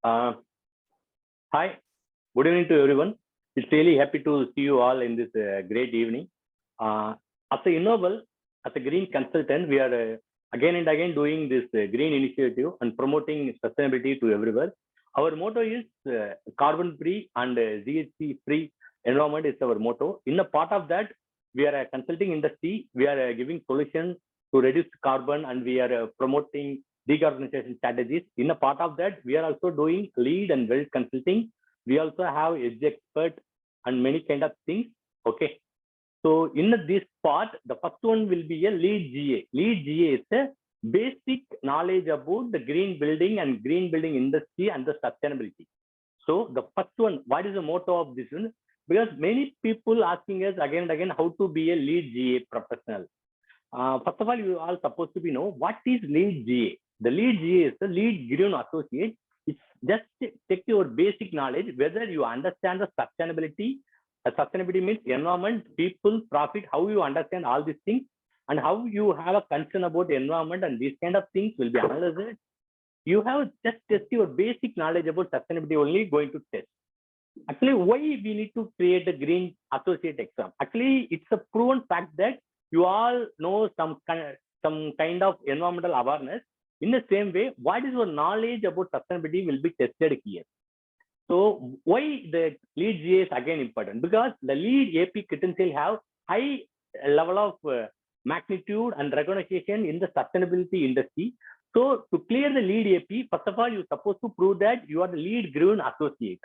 Uh, Hi, good evening to everyone. It's really happy to see you all in this great evening. As a Innobel, as a green consultant, we are again and again doing this green initiative and promoting sustainability to everywhere. Our motto is carbon free and GHG free environment is our motto. In a part of that, we are a consulting industry. We are giving solutions to reduce carbon and we are promoting decarbonization strategies. In a part of that, we are also doing lead and wealth consulting. We also have edge expert and many kind of things. Okay. So in this part, the first one will be a lead GA. Lead GA is a basic knowledge about the green building and green building industry and the sustainability. So the first one, what is the motto of this one? Because many people asking us again and again how to be a lead GA professional. First of all, you are supposed to be know what is lead GA. The lead GA is the lead green associate. It's just take your basic knowledge whether you understand the sustainability. Sustainability means environment, people, profit. How you understand all these things and how you have a concern about the environment and these kind of things will be analyzed. You have just test your basic knowledge about sustainability only going to test. Actually, why we need to create a green associate exam? Actually, it's a proven fact that you all know some kind of environmental awareness. In the same way, what is your knowledge about sustainability will be tested here. So why the lead GA is again important? Because the lead AP credential have high level of magnitude and recognition in the sustainability industry. So to clear the lead AP, first of all, you're supposed to prove that you are the lead green associate.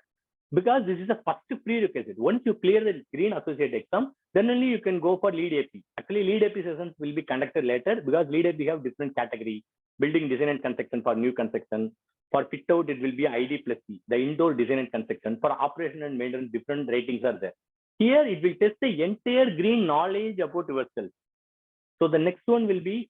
Because this is the first prerequisite. Once you clear the green associate exam, then only you can go for lead AP. Actually, lead AP sessions will be conducted later because lead AP have different category. Building design and construction for new construction. For fit out, it will be ID plus C, the indoor design and construction. For operation and maintenance, different ratings are there. Here, it will test the entire green knowledge about yourself. So the next one will be,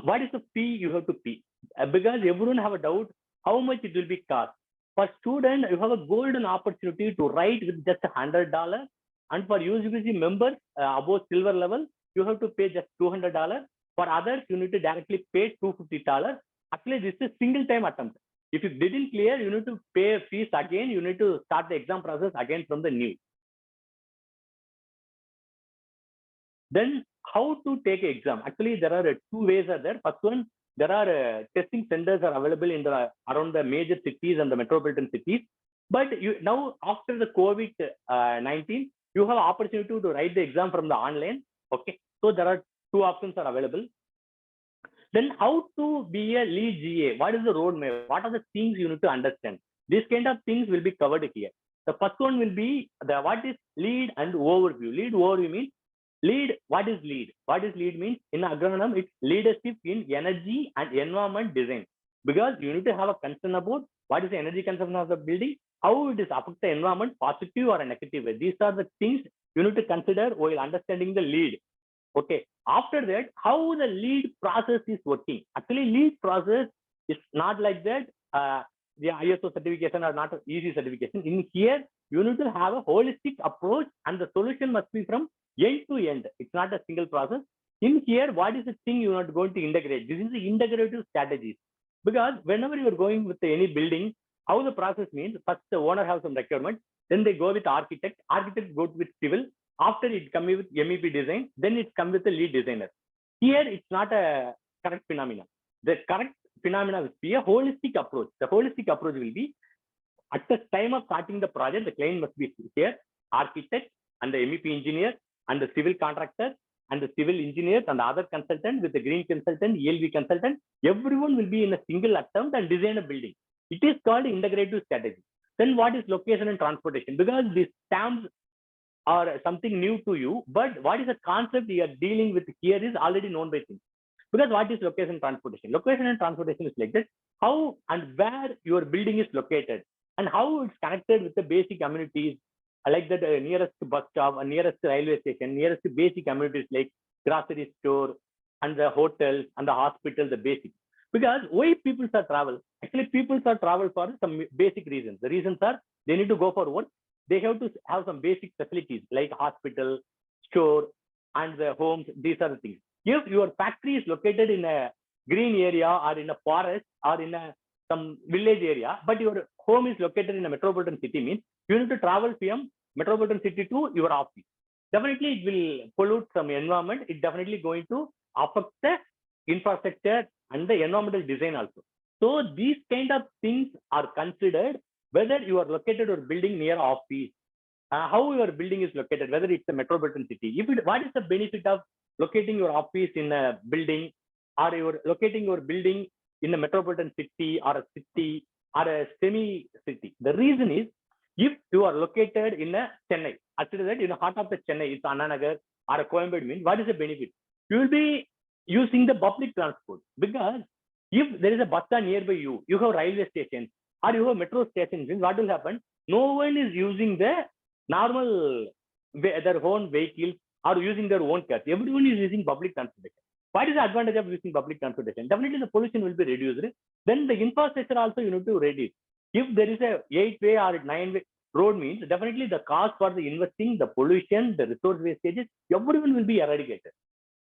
what is the fee you have to pay? Because everyone have a doubt, how much it will be cost. For student, you have a golden opportunity to write with just $100. And for UGBC members above silver level, you have to pay just $200. For others, you need to directly pay $250. Actually, this is single time attempt. If you didn't clear, you need to pay fees again. You need to start the exam process again from the new. Then how to take an exam? Actually, there are two ways are there. First one, there are testing centers are available in the around the major cities and the metropolitan cities. But you now after the COVID-19, you have opportunity to write the exam from the online. Okay, so there are two options are available. Then how to be a lead GA? What is the roadmap? What are the things you need to understand? These kind of things will be covered here. The first one will be the what is lead and overview. Lead overview means lead. What is lead? What is lead means in agronom it's leadership in energy and environment design. Because you need to have a concern about what is the energy consumption of the building, how it is affect the environment, positive or a negative way. These are the things you need to consider while understanding the lead. Okay. After that, how the lead process is working. Actually, lead process is not like that. The ISO certification are not easy certification. In here, you need to have a holistic approach and the solution must be from end to end. It's not a single process. In here, what is the thing you are going to integrate? This is the integrative strategies. Because whenever you are going with any building, how the process means, first the owner has some requirement, then they go with architect go with civil, after it comes with MEP design, then it comes with the lead designer. Here, it's not a correct phenomena. The correct phenomena will be a holistic approach. The holistic approach will be at the time of starting the project, the client must be here, architect and the MEP engineer and the civil contractor and the civil engineers and the other consultant with the green consultant, ELV consultant. Everyone will be in a single attempt and design a building. It is called integrative strategy. Then what is location and transportation? Because these terms or something new to you, but what is the concept you are dealing with here is already known by things. Because what is location and transportation? Location and transportation is like this: how and where your building is located and how it's connected with the basic amenities, like that nearest bus stop, nearest railway station, nearest basic amenities like grocery store and the hotels and the hospital, the basic. Because why people are travel? Actually, people are travel for some basic reasons. The reasons are they need to go for work. They have to have some basic facilities like hospital, store, and the homes. These are the things. If your factory is located in a green area or in a forest or in a some village area, but your home is located in a metropolitan city, means you need to travel from metropolitan city to your office. Definitely it will pollute some environment. It definitely going to affect the infrastructure and the environmental design also. So these kind of things are considered whether you are located or building near office, how your building is located, whether it's a metropolitan city. What is the benefit of locating your office in a building, or you're locating your building in a metropolitan city or a semi city? The reason is, if you are located in a Chennai, actually that in the heart of the Chennai, it's Anna Nagar or a Coimbatore, means what is the benefit? You will be using the public transport, because if there is a bus stand nearby you, you have railway station or you have metro stations, what will happen? No one is using the normal their own vehicles or using their own cars. Everyone is using public transportation. What is the advantage of using public transportation? Definitely the pollution will be reduced. Then the infrastructure also you need to reduce. If there is a 8-way or 9-way road, means definitely the cost for the investing, the pollution, the resource wastages, everyone will be eradicated.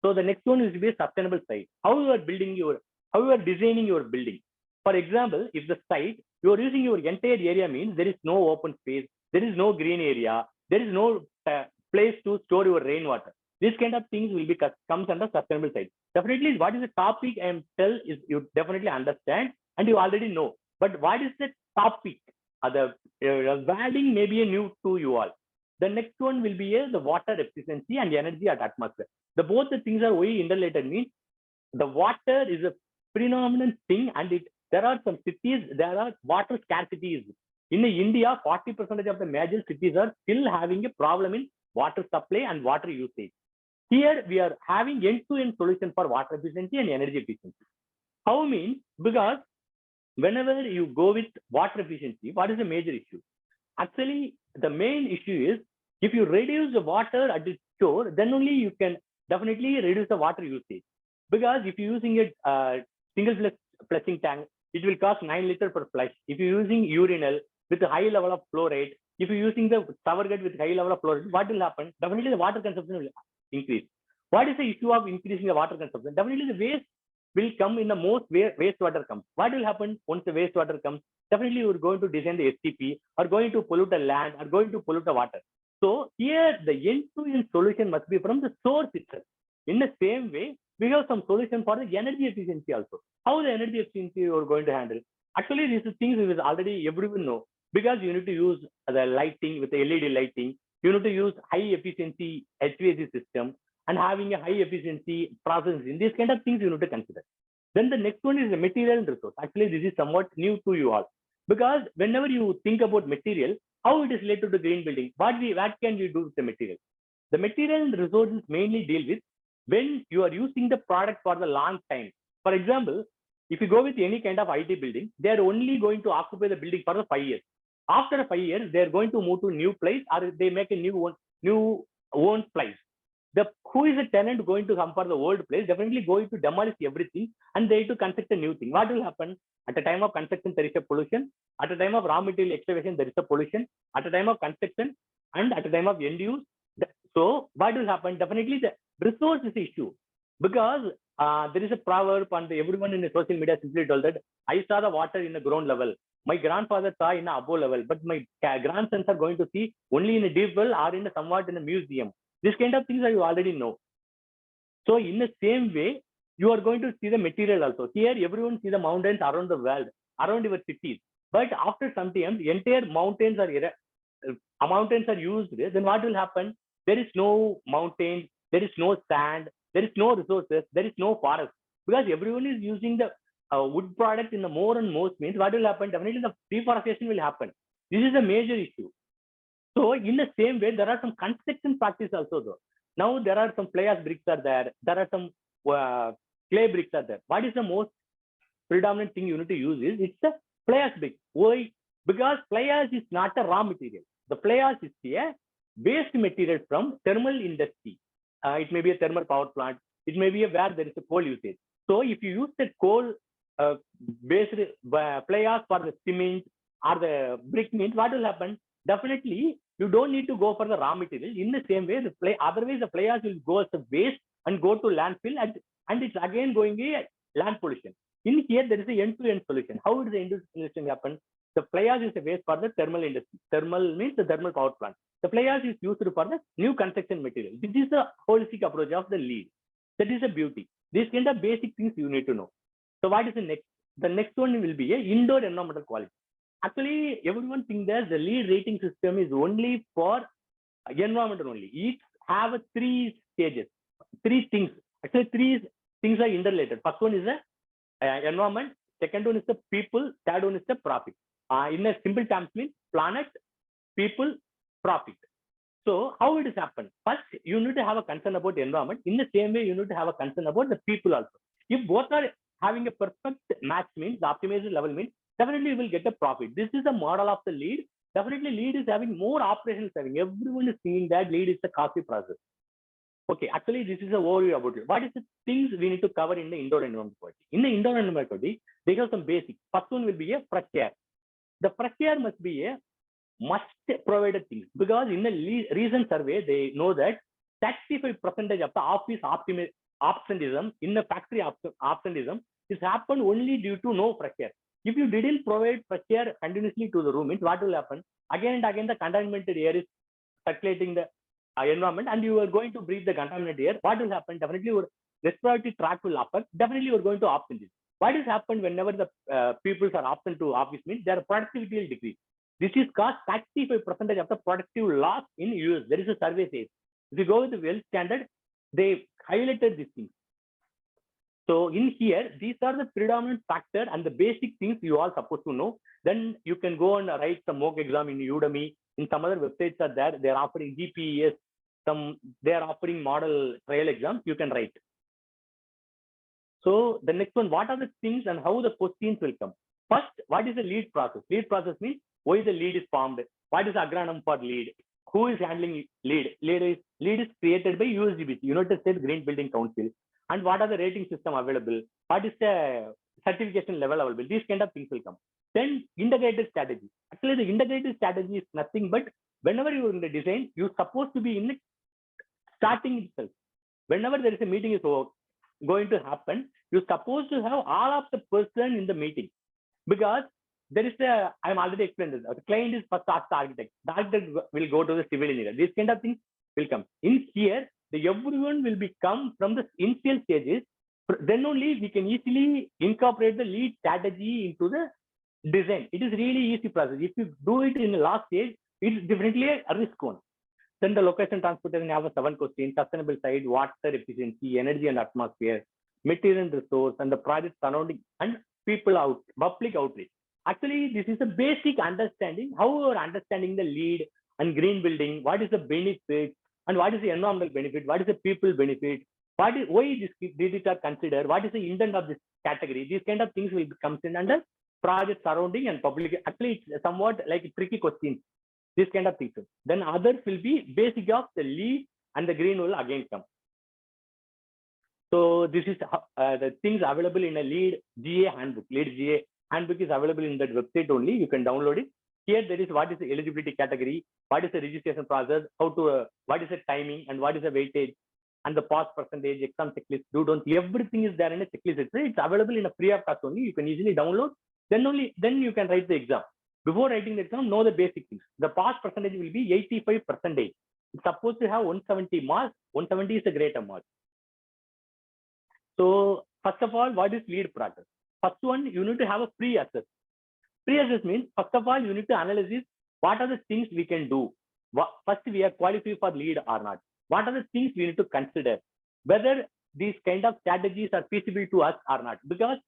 So the next one is to be a sustainable site. How you are designing your building. For example, if the site you are using your entire area, means there is no open space, there is no green area, there is no place to store your rainwater. These kind of things will be comes under sustainable site. Definitely, what is the topic I am tell is you definitely understand and you already know. But what is the topic? The wording may be a new to you all. The next one will be the water efficiency and energy at atmosphere. Both the things are very interrelated, means the water is a predominant thing, and there are some cities, there are water scarcities. In India, 40% of the major cities are still having a problem in water supply and water usage. Here we are having end-to-end solution for water efficiency and energy efficiency. How means? Because whenever you go with water efficiency, what is the major issue? Actually, the main issue is, if you reduce the water at the store, then only you can definitely reduce the water usage. Because if you're using a single flushing tank, it will cost 9 liters per flush. If you're using urinal with a high level of fluoride, if you're using the shower head with high level of fluoride, what will happen? Definitely the water consumption will increase. What is the issue of increasing the water consumption? Definitely the waste will come in the most wastewater comes. What will happen once the wastewater comes? Definitely you are going to design the STP, or going to pollute the land, or going to pollute the water. So here the end-to-end solution must be from the source itself. In the same way, we have some solution for the energy efficiency also. How the energy efficiency you are going to handle? Actually, these are things we already everyone know, because you need to use the lighting with the LED lighting. You need to use high efficiency HVAC system and having a high efficiency processing. These kind of things you need to consider. Then the next one is the material and resource. Actually, this is somewhat new to you all, because whenever you think about material, how it is related to green building, what can we do with the material? The material and resources mainly deal with when you are using the product for the long time. For example, if you go with any kind of IT building, they are only going to occupy the building for the 5 years. After 5 years, they are going to move to new place, or they make a new own place. Who is the tenant going to come for the old place? Definitely going to demolish everything, and they to construct a new thing. What will happen? At the time of construction, there is a pollution. At the time of raw material excavation, there is a pollution. At the time of construction and at the time of end use. So what will happen? Definitely the resource is the issue, because there is a proverb, and everyone in the social media simply told that I saw the water in the ground level. My grandfather saw in the above level, but my grandsons are going to see only in a deep well or in somewhat in a museum. This kind of things you already know. So in the same way, you are going to see the material also. Here, everyone see the mountains around the world, around your cities. But after some time, the entire mountains are used. Then what will happen? There is no mountains, there is no sand, there is no resources, there is no forest. Because everyone is using the wood product in the more and more, means what will happen? Definitely the deforestation will happen. This is a major issue. So in the same way, there are some construction practices also though. Now there are some fly ash bricks are there. There are some clay bricks are there. What is the most predominant thing you need to use is it's the fly ash brick. Why? Because fly ash is not a raw material. The fly ash is a waste material from thermal industry. It may be a thermal power plant. It may be where there is a coal usage. So if you use the coal based fly ash for the cement or the brick, means what will happen? Definitely, you don't need to go for the raw material. In the same way, otherwise the fly ash will go as a waste and go to landfill, and it's again going a land pollution. In here, there is a end-to-end solution. How does the end-to-end solution happen? The fly ash is a waste for the thermal industry. Thermal means the thermal power plant. The fly ash is used for the new construction material. This is the holistic approach of the LEED. That is the beauty. These kind of basic things you need to know. So what is the next? The next one will be a indoor environmental quality. Actually, everyone thinks that the LEED rating system is only for environmental only. Each have three stages, three things. Actually, three things are interrelated. First one is the environment. Second one is the people. Third one is the profit. In a simple terms, means planet, people, profit. So how it is happen? First, you need to have a concern about the environment. In the same way, you need to have a concern about the people also. If both are having a perfect match, means the optimization level means definitely you will get a profit. This is the model of the LEED. Definitely LEED is having more operational saving. Everyone is seeing that LEED is a costly process. Okay, actually this is a overview about it. What is the things we need to cover in the indoor environment quality? In the indoor environment quality, they have some basics. First one will be a fresh air. The fresh air must be a must provided thing, because in the recent survey they know that 35% of the office absenteeism in the factory absenteeism is happened only due to no fresh air. If you didn't provide fresh air continuously to the room, means what will happen? Again and again the contaminated air is circulating the environment, and you are going to breathe the contaminated air. What will happen? Definitely your respiratory tract will affect. Definitely you are going to absenteeism. What has happened whenever the people are absent to office means their productivity will decrease. This is caused 35% of the productive loss in US. There is a survey says. If you go with the well standard, they highlighted these things. So in here, these are the predominant factor and the basic things you are supposed to know. Then you can go and write some mock exam in Udemy. In some other websites are there. They are offering GPES. They are offering model trial exams. You can write. So the next one, what are the things and how the questions will come? First, what is the LEED process? LEED process means why the LEED is formed. What is the acronym for LEED? Who is handling LEED? LEED is created by USGBC, United States Green Building Council. And what are the rating system available? What is the certification level available? These kind of things will come. Then integrated strategy. Actually, the integrated strategy is nothing but whenever you are in the design, you're supposed to be in the starting itself. Whenever there is a meeting is going to happen, you're supposed to have all of the person in the meeting, because there is I'm already explained this. The client is first ask the architect. The architect will go to the civil engineer. These kind of things will come. In here, everyone will become from the initial stages. Then only we can easily incorporate the LEED strategy into the design. It is really easy process. If you do it in the last stage, it's definitely a risk one. Then the location transportation have a 7 questions: sustainable side, water efficiency, energy and atmosphere, material and resource, and the project surrounding, and public outreach. Actually, this is a basic understanding, how we are understanding the LEED and green building, what is the benefit, and what is the environmental benefit, what is the people benefit, why these are considered, what is the intent of this category. These kind of things will come in under project surrounding and public. Actually, it's somewhat like a tricky question. These kind of things. Then others will be basic of the LEED and the green will again come. So this is the things available in a LEED GA handbook. LEED GA handbook is available in that website only. You can download it. Here there is what is the eligibility category, what is the registration process, what is the timing, and what is the weightage, and the pass percentage, exam checklist, don't. Everything is there in a checklist. It's available in a free of cost only. You can easily download. Then you can write the exam. Before writing the exam, know the basic things. The pass percentage will be 85%. It's supposed to have 170 marks. 170 is a greater mark. So first of all, what is LEED process? First one, you need to have a pre-assess. Pre-assess means, first of all, you need to analyze what are the things we can do. First, we are qualified for LEED or not. What are the things we need to consider? Whether these kind of strategies are feasible to us or not. Because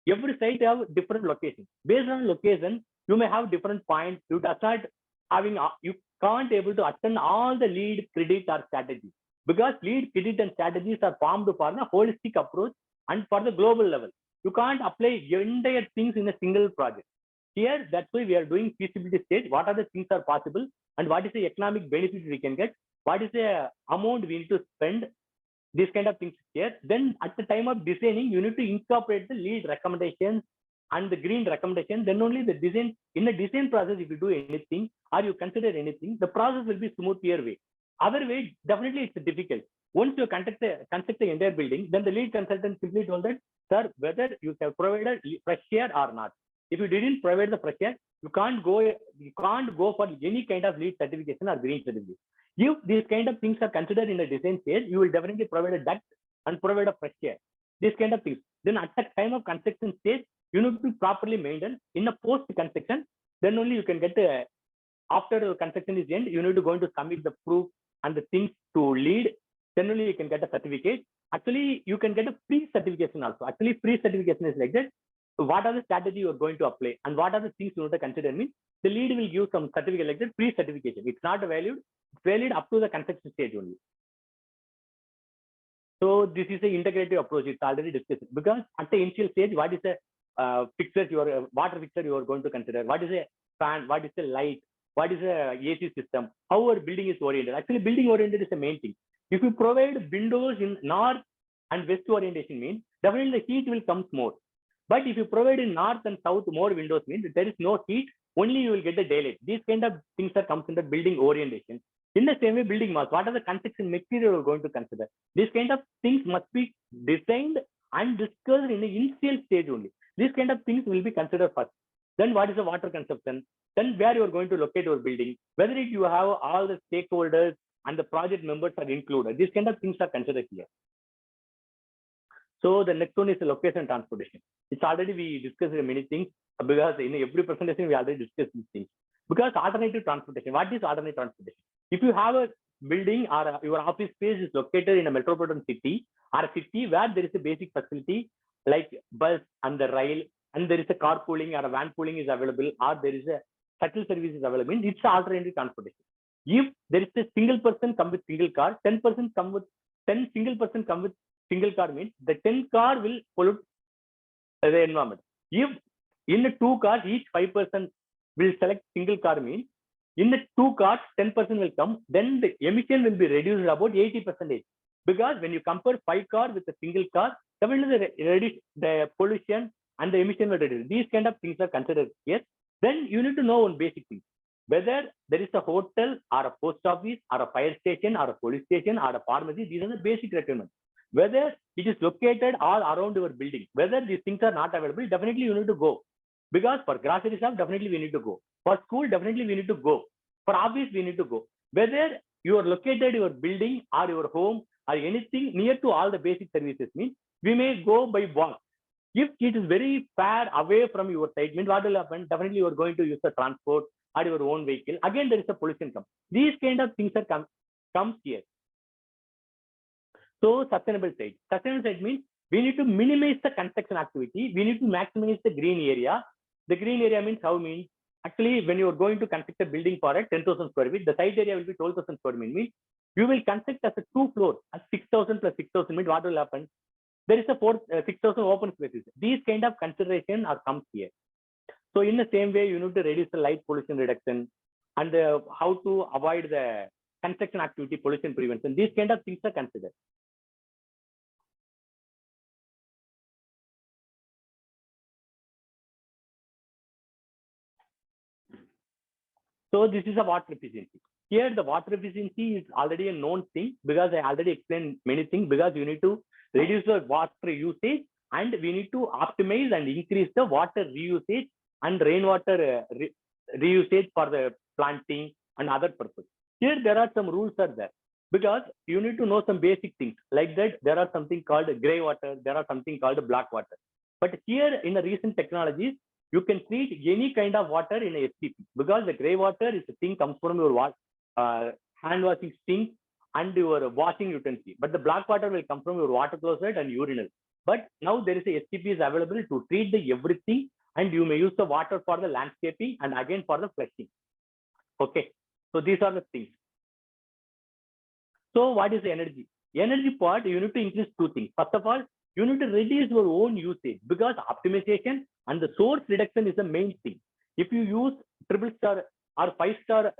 every site have different locations. Based on location, you may have different points. You can't able to attend all the LEED credit or strategies. Because LEED credit and strategies are formed for a holistic approach and for the global level. You can't apply entire things in a single project. Here, that's why we are doing feasibility stage. What are the things are possible, and what is the economic benefit we can get? What is the amount we need to spend? These kind of things here. Then at the time of designing, you need to incorporate the LEED recommendations and the green recommendation. Then only the design, in the design process, if you do anything or you consider anything, the process will be smoother way. Other way, definitely it's difficult. Once you construct the entire building, then the LEED consultant simply told that sir, whether you have provided fresh air or not. If you didn't provide the fresh air, you can't go for any kind of LEED certification or green certificate. If these kind of things are considered in the design stage, you will definitely provide a duct and provide a fresh air. These kind of things. Then at the time of construction stage, you need to be properly maintained. In a post construction, then only you can get after the construction is end, you need to go into submit the proof and the things to LEED. Then only you can get a certificate. Actually, you can get a free certification also. Actually, free certification is like that. So what are the strategy you are going to apply and what are the things you need to consider? Means the LEED will give some certificate like that, free certification. It's not valued. It's valued up to the construction stage only. So this is an integrative approach. It's already discussed because at the initial stage, what is the fixture water fixture you are going to consider? What is a fan? What is the light? What is a AC system? How our building is oriented? Actually, building oriented is the main thing. If you provide windows in north and west orientation, means definitely the heat will come more. But if you provide in north and south more windows, means there is no heat, only you will get the daylight. These kind of things are comes in the building orientation. In the same way, building mass, what are the construction material you're going to consider? These kind of things must be designed and discussed in the initial stage only. These kind of things will be considered first. Then what is the water consumption? Then where you are going to locate your building? Whether you have all the stakeholders and the project members are included. These kind of things are considered here. So the next one is the location transportation. It's already we discussed many things because in every presentation we already discussed these things. Because alternative transportation, what is alternative transportation? If you have a building or your office space is located in a metropolitan city or a city where there is a basic facility like bus and the rail and there is a carpooling or a van pooling is available or there is a shuttle service is available, it's alternative transportation. If there is a single person come with single car, 10% come with 10 single person come with single car means the 10 car will pollute the environment. If in the 2 cars, each 5% will select single car means in the 2 cars, 10% will come, then the emission will be reduced about 80%. Because when you compare 5 cars with a single car, definitely the pollution and the emission will reduce. These kind of things are considered here. Then you need to know one basic thing. Whether there is a hotel or a post office or a fire station or a police station or a pharmacy, these are the basic requirements. Whether it is located all around your building, whether these things are not available, definitely you need to go. Because for grocery shop, definitely we need to go. For school, definitely we need to go. For office, we need to go. Whether you are located your building or your home or anything near to all the basic services means we may go by walk. If it is very far away from your site, means what will happen? Definitely you are going to use the transport or your own vehicle. Again, there is a pollution come. These kind of things are comes here. So sustainable site. Sustainable site means we need to minimize the construction activity. We need to maximize the green area. The green area means how means actually when you are going to construct a building for a 10,000 square feet, the site area will be 12,000 square feet. Means you will construct as a 2 floors at 6,000 plus 6,000 means what will happen? There is a 6,000 open spaces. These kind of consideration are comes here. So in the same way, you need to reduce the light pollution reduction and how to avoid the construction activity pollution prevention. These kind of things are considered. So this is a water efficiency. Here the water efficiency is already a known thing because I already explained many things because you need to reduce the water usage and we need to optimize and increase the water reusage and rainwater reusage for the planting and other purpose. Here there are some rules are there because you need to know some basic things like that. There are something called gray water. There are something called black water. But here in the recent technologies, you can treat any kind of water in a STP because the gray water is a thing comes from your hand washing sink and your washing utensil. But the black water will come from your water closet and urinal. But now there is a STP is available to treat the everything and you may use the water for the landscaping and again for the flushing. Okay. So these are the things. So what is the energy? Energy part, you need to increase 2 things. First of all, you need to reduce your own usage because optimization and the source reduction is the main thing. If you use triple star or 5-star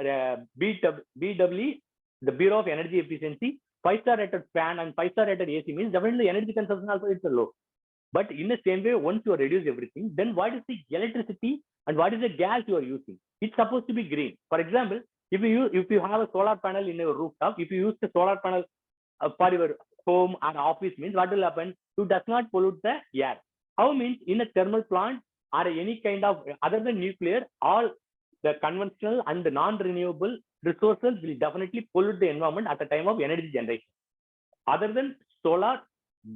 BW, the Bureau of Energy Efficiency, 5-star rated fan and 5-star rated AC means definitely energy consumption also is low. But in the same way, once you reduce everything, then what is the electricity and what is the gas you are using? It's supposed to be green. For example, if you have a solar panel in your rooftop, if you use the solar panel for your home or office means what will happen? You does not pollute the air. How means in a thermal plant or any kind of other than nuclear, all the conventional and the non-renewable resources will definitely pollute the environment at the time of energy generation. Other than solar,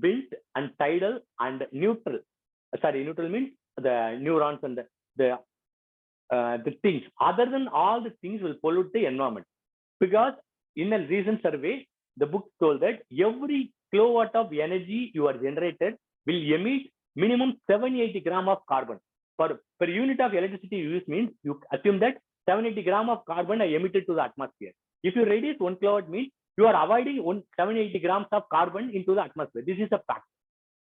wind, and tidal and neutral. Neutral means the neurons and the things. Other than all the things will pollute the environment. Because in a recent survey, the book told that every kilowatt of energy you are generated will emit minimum 780 gram of carbon. Per unit of electricity use means you assume that 780 gram of carbon are emitted to the atmosphere. If you reduce 1 kilowatt means you are avoiding 780 grams of carbon into the atmosphere. This is a fact.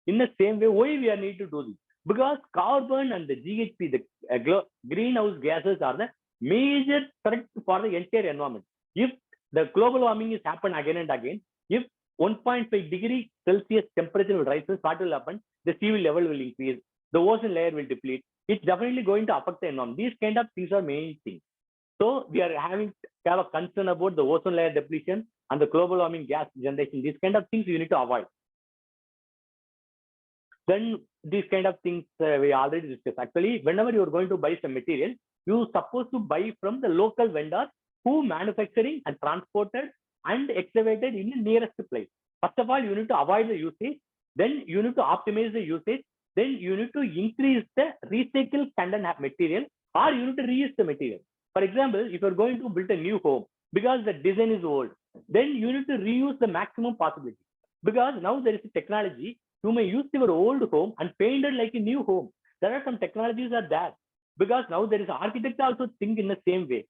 In the same way, why we are need to do this? Because carbon and the GHP, the greenhouse gases, are the major threat for the entire environment. If the global warming is happen again and again, if 1.5 degree Celsius temperature will rise, what will happen? The sea level will increase, the ozone layer will deplete. It's definitely going to affect the environment. These kind of things are main things. So we are having to have a concern about the ozone layer depletion and the global warming gas generation. These kind of things you need to avoid. Then these kind of things we already discussed. Actually, whenever you are going to buy some material, you are supposed to buy from the local vendors who manufacturing and transported and excavated in the nearest place. First of all, you need to avoid the usage. Then you need to optimize the usage. Then you need to increase the recycled content material, or you need to reuse the material. For example, if you're going to build a new home because the design is old, then you need to reuse the maximum possibility. Because now there is a technology, you may use your old home and paint it like a new home. There are some technologies are there. Because now there is architects also think in the same way.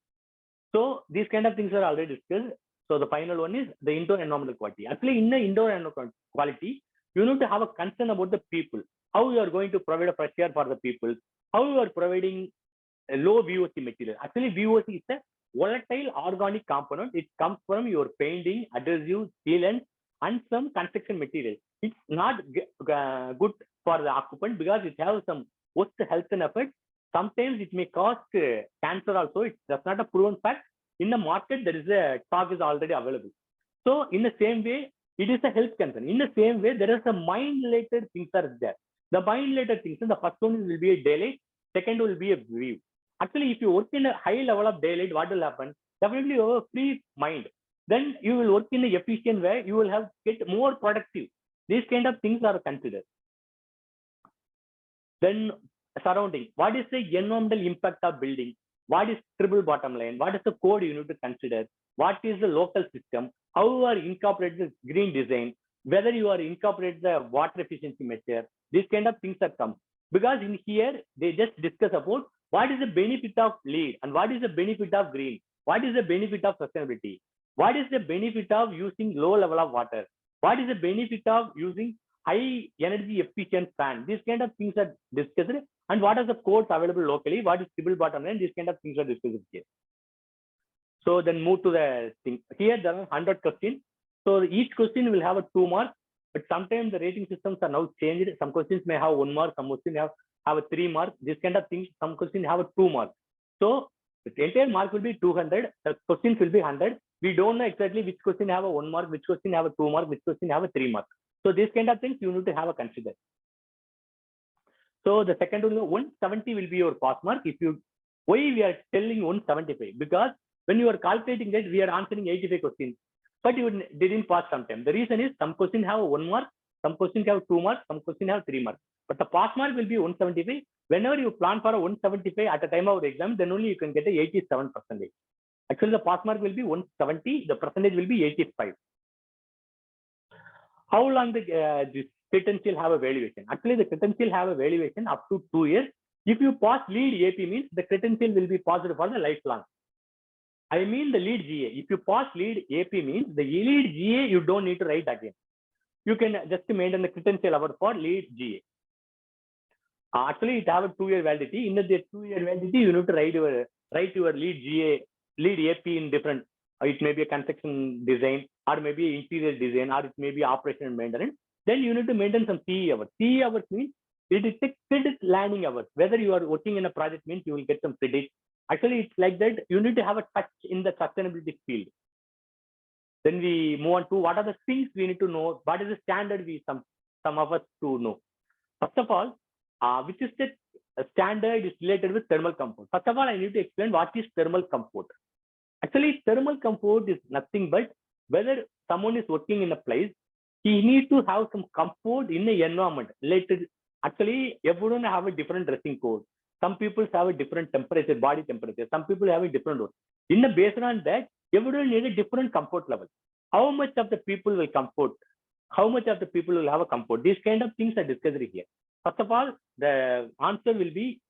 So these kind of things are already discussed. So the final one is the indoor environmental quality. Actually, in the indoor environmental quality, you need to have a concern about the people. How you are going to provide a fresh air for the people. How you are providing a low VOC material. Actually, VOC is a volatile organic component. It comes from your painting, adhesive, sealant, and some construction material. It's not good for the occupant because it has some worst health and effects. Sometimes it may cause cancer also. That's not a proven fact. In the market, there is a talk is already available. So in the same way, it is a health concern. In the same way, there is a mind-related things are there. The mind-related things, the first one will be a daylight, second will be a view. Actually, if you work in a high level of daylight, what will happen? Definitely you have a free mind. Then you will work in an efficient way. You will get more productive. These kind of things are considered. Then surrounding. What is the environmental impact of building? What is triple bottom line? What is the code you need to consider? What is the local system? How you are incorporating green design? Whether you are incorporating the water efficiency measure? These kind of things that come. Because in here, they just discuss about what is the benefit of LEED and what is the benefit of green? What is the benefit of sustainability? What is the benefit of using low level of water? What is the benefit of using high energy efficient fan? These kind of things are discussed. And what are the codes available locally? What is triple bottom line? These kind of things are discussed here. So then move to the thing. Here there are 100 questions. So each question will have a 2 marks. But sometimes the rating systems are now changed. Some questions may have 1 mark. Some questions have a 3 mark. This kind of things. Some questions have a 2 mark. So the entire mark will be 200. The questions will be 100. We don't know exactly which question have a 1 mark, which question have a 2 mark, which question have a 3 mark. So these kind of things you need to have a consider. So the second one, 170 will be your pass mark. Why we are telling 175? Because when you are calculating that, we are answering 85 questions, but you didn't pass sometime. The reason is some questions have 1 mark, some questions have 2 marks, some questions have 3 marks. But the pass mark will be 175. Whenever you plan for a 175 at the time of the exam, then only you can get a 87%. Actually, the pass mark will be 170. The percentage will be 85. How long this credential have a valuation? Actually, the credential have a valuation up to 2 years. If you pass LEED AP means the credential will be passed for the lifelong. I mean the LEED GA. If you pass LEED AP means the LEED GA you don't need to write again. You can just maintain the credential hour for LEED GA. Actually, it have a 2-year validity. In the 2-year validity, you need to write your LEED GA, LEED AP in different. It may be a construction design, or maybe interior design, or it may be operation and maintenance. Then you need to maintain some CE hours. CE hours means it is a credit landing hours. Whether you are working in a project means you will get some credit. Actually, it's like that. You need to have a touch in the sustainability field. Then we move on to what are the things we need to know. What is the standard some of us to know. First of all, which is the standard is related with thermal comfort. First of all, I need to explain what is thermal comfort. Actually, thermal comfort is nothing but whether someone is working in a place, he needs to have some comfort in the environment. Actually, everyone have a different dressing code. Some people have a different temperature, body temperature. Some people have a different one. Based on that, everyone needs a different comfort level. How much of the people will comfort? How much of the people will have a comfort? These kind of things are discussed here. First of all, the answer will be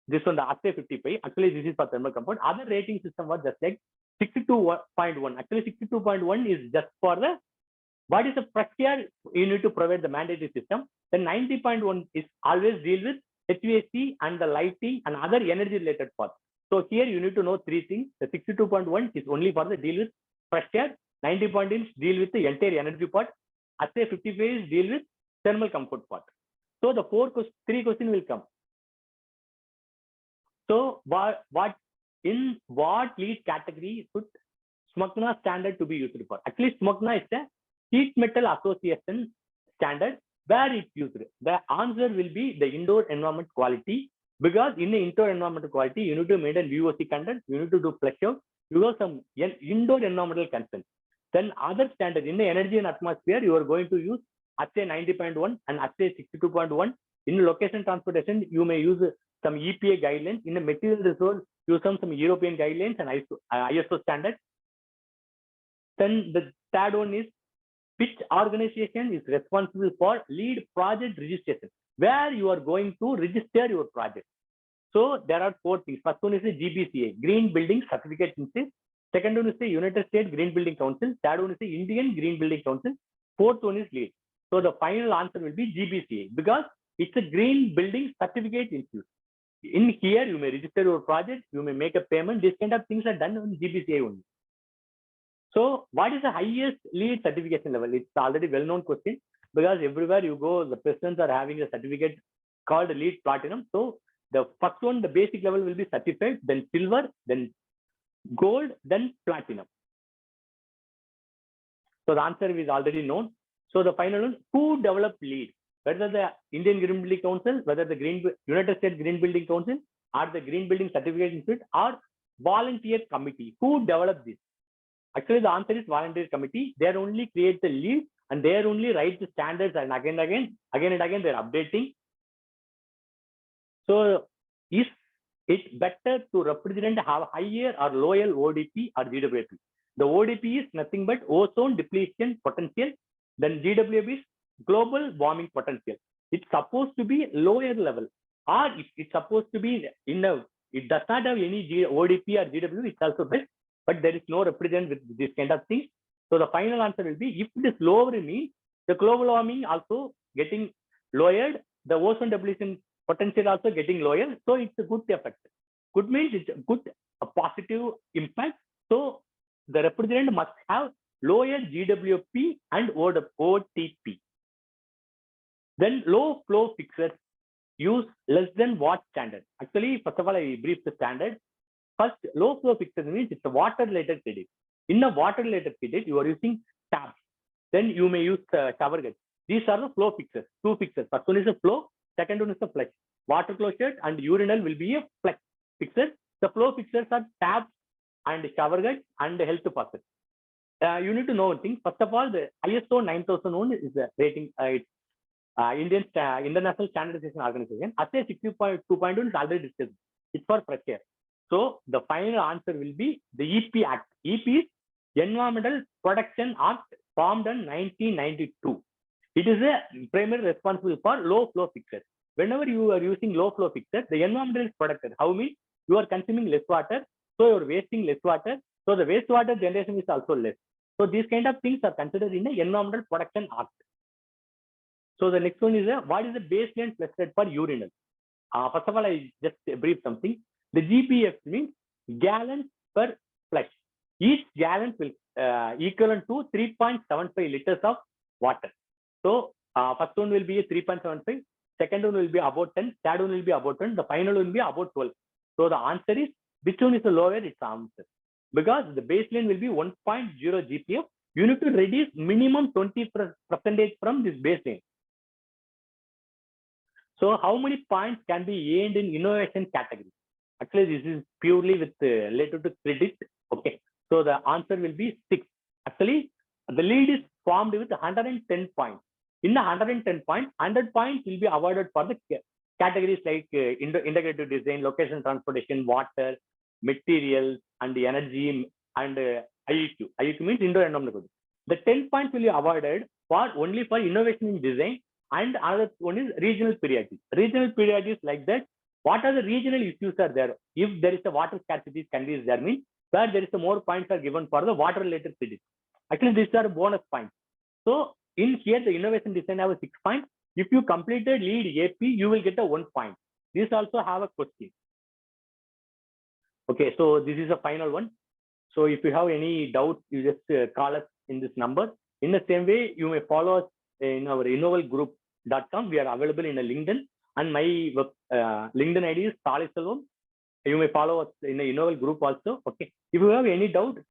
this one, the assay 55. Actually, this is for thermal comfort. Other rating system was just like 62.1. Actually, 62.1 is just for the what is the pressure you need to provide the mandatory system. Then 90.1 is always deal with HVAC and the lighting and other energy related parts. So here you need to know three things. The 62.1 is only for the deal with pressure. 90.1 is deal with the entire energy part. Assay 55 is deal with thermal comfort part. So the three questions will come. So what LEED category should SMUGNA standard to be used for? Actually, SMUGNA is the Heat Metal Association standard where it's used. The answer will be the indoor environment quality, because in the indoor environmental quality, you need to maintain VOC content, you need to do flush out, you have some indoor environmental concerns. Then other standard in the energy and atmosphere, you are going to use assay 90.1 and assay 62.1. In location transportation, you may use some EPA guidelines. In the material resource, use some European guidelines and ISO standards. Then the third one is which organization is responsible for LEED project registration, where you are going to register your project. So there are four things. First one is the GBCA, Green Building Certificate Institute. Second one is the United States Green Building Council. Third one is the Indian Green Building Council. Fourth one is LEED. So the final answer will be GBCA, because it's a Green Building Certificate Institute. In here, you may register your project, you may make a payment. These kind of things are done on GBCA only. So what is the highest LEED certification level? It's already well-known question, because everywhere you go, the persons are having a certificate called LEED Platinum. So the first one, the basic level will be certified, then silver, then gold, then platinum. So the answer is already known. So the final one, who developed LEED? Whether the Indian Green Building Council, whether the United States Green Building Council, or the Green Building Certificate Institute, or volunteer committee, who developed this? Actually, the answer is volunteer committee. They are only create the LEED and they are only write the standards, and again and again they are updating. So is it better to refrigerant have higher or lower ODP or GWP? The ODP is nothing but ozone depletion potential. Then GWP is global warming potential. It's supposed to be lower level, or it's supposed to be it does not have any ODP or GWP. It's also best, but there is no refrigerant with this kind of things. So the final answer will be, if it is lower, means the global warming also getting lowered, the ozone depletion potential also getting lower. So it's a good effect. Good means it's a good, a positive impact. So the refrigerant must have lower GWP and OTP. Then low flow fixers use less than what standard? Actually, first of all, I brief the standard. First, low flow fixer means it's a water related credit. In a water related credit, you are using taps. Then you may use shower gets. These are the flow fixers, two fixers. First one is a flow, second one is a flush. Water closet and urinal will be a flush fixer. The flow fixers are taps and shower gets and health faucets. You need to know one thing. First of all, the ISO 9001 is the rating. International Standardization Organization. Assay 62.2.1 is already discussed. It's for pressure. So the final answer will be the EP Act. EP is Environmental Protection Act, formed in 1992. It is a primary responsible for low flow fixers. Whenever you are using low flow fixers, the environment is protected. How means you are consuming less water, so you are wasting less water. So the wastewater generation is also less. So these kind of things are considered in the Environmental Protection Act. So the next one is what is the baseline flush rate for urinal? First of all, I just brief something. The GPF means gallons per flush. Each gallon will equivalent to 3.75 liters of water. So first one will be 3.75, second one will be about 10, third one will be about 10, the final one will be about 12. So the answer is, which one is the lower? It's answer. Because the baseline will be 1.0 GPF, you need to reduce minimum 20% from this baseline. So how many points can be earned in innovation category? Actually, this is purely with related to credit. Okay, so the answer will be 6. Actually, the LEED is formed with 110 points. In the 110 points, 100 points will be awarded for the categories like integrated design, location transportation, water, materials, and energy, and IEQ. IEQ means indoor environment. The 10 points will be awarded for only for innovation in design, and another one is regional priorities. Regional priorities like that. What are the regional issues are there? If there is a water scarcity countries, there means where there is a more points are given for the water related cities. Actually, these are bonus points. So in here, the innovation design have a 6 points. If you completed LEED AP, you will get a 1 point. This also have a question. Okay, so this is a final one. So if you have any doubt, you just call us in this number. In the same way, you may follow us in our innovalgroup.com. We are available in a LinkedIn, and my LinkedIn ID is Saliselvam. You may follow us in the Innoval group also. Okay. If you have any doubt,